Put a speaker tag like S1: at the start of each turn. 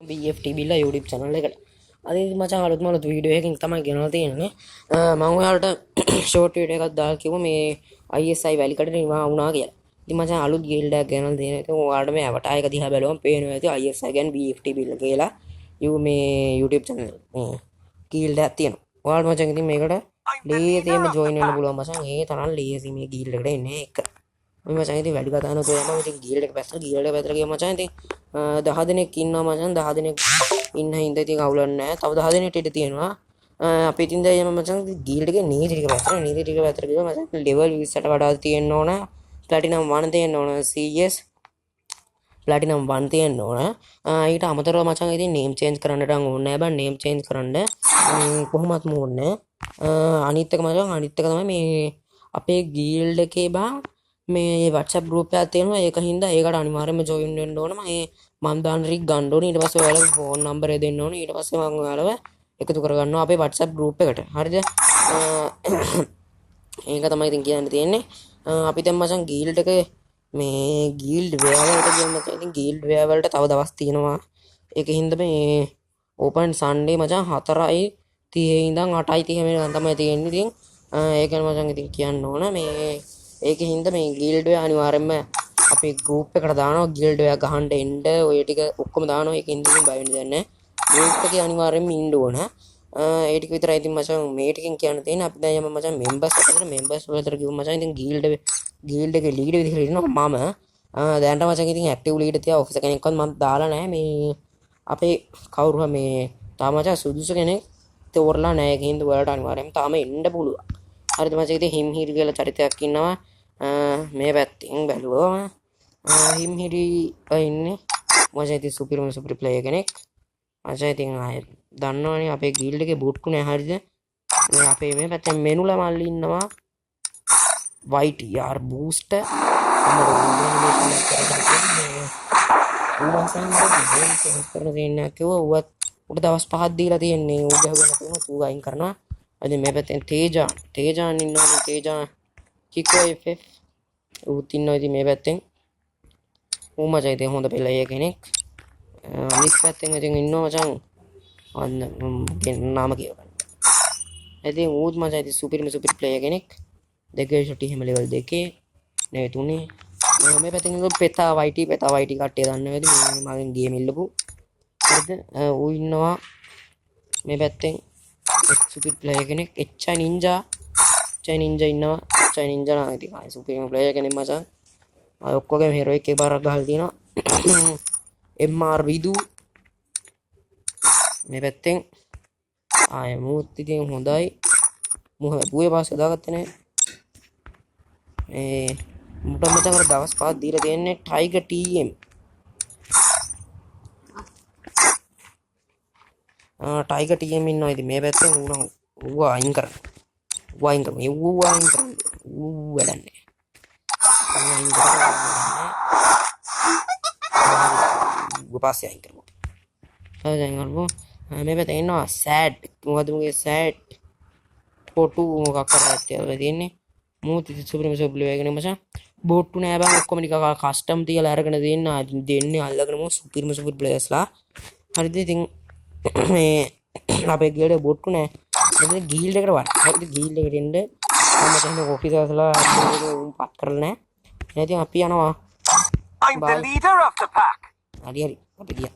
S1: BFT බිල්ලා YouTube channel එකට. අද ඉතින් මචං අලුත්ම වීඩියෝ එකකින් තමයි ගෙනලා තියෙන්නේ. මම ඔයාලට ෂෝට් වීඩියෝ එකක් දාලා කිව්වා මේ ISI වැලිකඩට නිවා වුණා කියලා. ඉතින් මචං අලුත් ගිල්ඩ් එකක් ගෙනලා දෙන. ඉතින් ඔයාලට මේ අවටාය එක දිහා බැලුවම පේනවා ඇති ISI කියන්නේ BFT බිල්ල කියලා. මේ YouTube channel මේ ගිල්ඩ් එකක් තියෙනවා. ඔයාලට මචං ඉතින් මේකට ලේසියෙන්ම join වෙන්න පුළුවන් මචං. ඒ තරම් ලේසි මේ ගිල්ඩ් එකට එන්නේ එක. මම මචං ඉතින් වැඩි කතා නැතුව යනවා. ඉතින් ගිල්ඩ් එක පැත්තට ගියා මචං. ඉතින් 10 දෙනෙක් ඉන්නවා මචං. 10 දෙනෙක් ඉන්න හින්දා ඉතින් අවුලක් නැහැ. තව 10 දෙනෙක් ඉඳ තියෙනවා. අපි ඉතින් දැන් යම මචං ගිල්ඩ් එකේ නීති ටික පැත්තට ගියා මචං. ලෙවල් 20ට වඩා තියෙන්න ඕන. ප්ලැටිනම් 1 තියෙන්න ඕන. CS ප්ලැටිනම් 1 තියෙන්න ඕන. ඊට අමතරව මචං ඉතින් නේම් චේන්ජ් කරන්නට ඕනේ නැහැ බං. නේම් චේන්ජ් කරන්න කොහොමත් ඕනේ. අනිත් එක තමයි මේ අපේ ගිල්ඩ් එකේ බං මේ WhatsApp group එකක් තියෙනවා. ඒක හින්දා ඒකට අනිවාර්යයෙන්ම join වෙන්න ඕන. මම දාන රික් ගන්න ඕනේ. ඊට පස්සේ ඔයාලගේ phone number එක දෙන්න ඕනේ. ඊට පස්සේ මම ඔයාලව එකතු කරගන්නවා අපේ WhatsApp group එකට. හරිද? ඒක තමයි ඉතින් කියන්න තියෙන්නේ. අපි දැන් මචං ගිල්ඩ් එක මේ ගිල්ඩ් වෙයා වලට ගියම ඉතින් ගිල්ඩ් වෙයා වලට තව දවස් තියෙනවා. ඒක හින්දා මේ open Sunday මචං 4:30 ඉඳන් 8:30 වෙනකන් තමයි තියෙන්නේ. ඉතින් ඒක මචං ඉතින් කියන්න ඕන මේ ඒකෙන් හින්දා මේ ගිල්ඩ් එක අනිවාර්යයෙන්ම අපේ group එකට දානවා. ගිල්ඩ් එක ගහන්න එන්න ඔය ටික ඔක්කොම දානවා. ඒකෙන් ඉතින් බය වෙන්න දෙයක් නැහැ. group එකේ අනිවාර්යයෙන්ම ඉන්න ඕන. ඒ ටික විතරයි ඉතින් මචං මේ ටිකෙන් කියන්න තියෙන්නේ. අපි දැන් යම මචං members වලට කිව්ව මචං ඉතින් ගිල්ඩ් එකේ leader විදිහට ඉන්නවා මම. දැනට මචං ඉතින් active leader තියා ඔෆිස් කෙනෙක්වත් මම දාලා නැහැ. මේ අපේ කවුරු මේ තාම මචං සුදුසු කෙනෙක් තෝරලා නැහැ. ඒකින්ද ඔයාලට අනිවාර්යයෙන්ම තාම එන්න පුළුවන්. හරිද මචං ඉතින් හිම්හිරි කියලා චරිතයක් ඉන්නවා. මේ පැත්තෙන් බැලුවම හිම්හිරි ඉන්නේ මචං ඉතින් සුපිරි ප්ලේයර් කෙනෙක්. මචං ඉතින් ආයෙ දන්නවනේ අපේ ගිල්ඩ් එකේ බූට්කු නෑ. හරිද? මේ අපේ මේ පැත්තෙන් මෙනුලා මල්ලි ඉන්නවා. YTR booster උඩ දවස් 5ක් දීලා තියෙන්නේ. ඌ ගහගෙන තුන ඌ අයින් කරනවා. ඉතින් මේ පැත්තෙන් තේජාන් ඉන්නවා. තේජා කිකෝ FF ඌත් ඉන්නවා. ඉතින් මේ පැත්තෙන් ඌ මචං ඉතින් හොඳ ප්ලේයර් කෙනෙක්. අනිත් පැත්තෙන් ඉතින් ඉන්නවා මචං අන්න නාම කියවන්න. ඉතින් ඌත් මචං ඉතින් සුපිරි ප්ලේයර් කෙනෙක්. දෙකේ ෂොට් එහෙම ලෙවල් 2 නේ 3. මේ පැත්තෙන් ඉන්න පෙතා YT කට්ටිය දන්නවා ඇති. මගෙන් ගේම් ඉල්ලපු. හරිද? ඌ ඉන්නවා මේ පැත්තෙන් සුපිරි ප්ලේයර් කෙනෙක්. එච්චා නින්ජා ඉන්නවා. එච්චා නින්ජා නම් ඉතින් ආයි සුපිරි ප්ලේයර් කෙනෙක් මචං. ආයි ඔක්කොගේම හීරෝ එකේ බාරක් ගහලා තියෙනවා. MR විදු මේ පැත්තෙන් ආය මූත් ඉතින් හොඳයි. මොහොත පුවේ පාස්සේ දාගත්තේ නැහැ. මුට මචං අර දවස් 5ක් දීලා තියෙන්නේ ටයිගර් TM. ටයිගර් TM ඉන්නවා. ඉතින් මේ පැත්තෙන් ඌ අයින් කරන්න. ඌ වැඩන්නේ. ඌ පාස්සේ අයින් කරමු. මේ පැත්තේ ඉන්නවා සෑඩ්. මොකද මුගේ සෑඩ් ෆොටෝ මොකක් කරලා තියලා තියෙන්නේ. මූත් සුපිරිම ප්ලේයර් මචං. බෝට්ටු නෑ බං. ඔක්කොම නිකන් කස්ටම් තියලා අරගෙන දෙන්නේ අල්ලගෙන මෝ සුපිරිම ප්ලේයර්ස්ලා. හරිද? ඉතින් මේ අපේ ගිල්ඩ් බෝට්ටු නෑ. ඉතින් ගිල්ඩ් එකට වට. හරිද? ගිල්ඩ් එකට එන්න මම හිතන්නේ ඔෆිසර්ස්ලා පත් කරලා නෑ. ඉතින් අපි යනවා. I'm the leader of the pack. හරි අපි ගියා.